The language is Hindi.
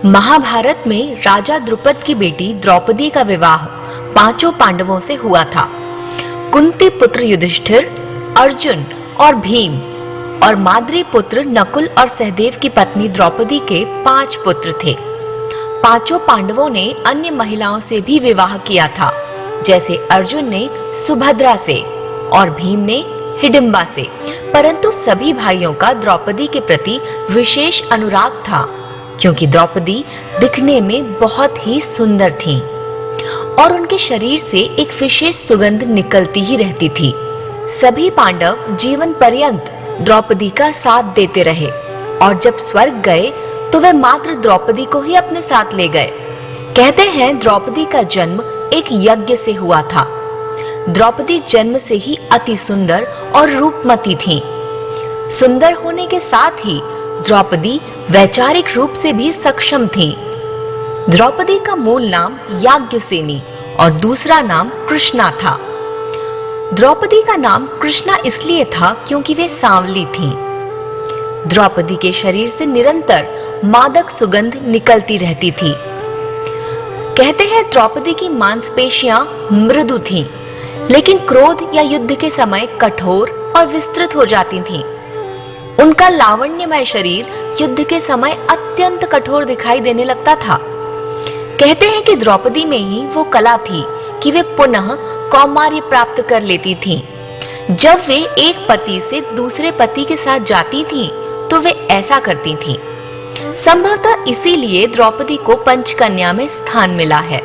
महाभारत में राजा द्रुपद की बेटी द्रौपदी का विवाह पांचों पांडवों से हुआ था। कुंती पुत्र युधिष्ठिर, अर्जुन और भीम और माद्री पुत्र नकुल और सहदेव की पत्नी द्रौपदी के 5 पुत्र थे। पांचों पांडवों ने अन्य महिलाओं से भी विवाह किया था, जैसे अर्जुन ने सुभद्रा से और भीम ने हिडिंबा से। परंतु सभी भाइयों का द्रौपदी के प्रति विशेष अनुराग था, क्योंकि द्रौपदी दिखने में बहुत ही सुंदर थीं और उनके शरीर से एक विशेष सुगंध निकलती ही रहती थी। सभी पांडव जीवन पर्यंत द्रौपदी का साथ देते रहे और जब स्वर्ग गए तो वे मात्र द्रौपदी को ही अपने साथ ले गए। कहते हैं द्रौपदी का जन्म एक यज्ञ से हुआ था। द्रौपदी जन्म से ही अति सुंदर और रूपमती थीं। सुंदर होने के साथ ही द्रौपदी वैचारिक रूप से भी सक्षम थीं। द्रौपदी का मूल नाम याज्ञसेनी और दूसरा नाम कृष्णा था। द्रौपदी का नाम कृष्णा इसलिए था क्योंकि वे सांवली थीं। द्रौपदी के शरीर से निरंतर मादक सुगंध निकलती रहती थी। कहते हैं द्रौपदी की मांसपेशियां मृदु थीं, लेकिन क्रोध या युद्ध के समय कठोर और विस्तृत हो जाती थीं। उनका लावण्यमय शरीर युद्ध के समय अत्यंत कठोर दिखाई देने लगता था। कहते हैं कि द्रौपदी में ही वो कला थी कि वे पुनः कौमार्य प्राप्त कर लेती थीं। जब वे एक पति से दूसरे पति के साथ जाती थीं, तो वे ऐसा करती थीं। संभवतः इसीलिए द्रौपदी को पंचकन्या में स्थान मिला है।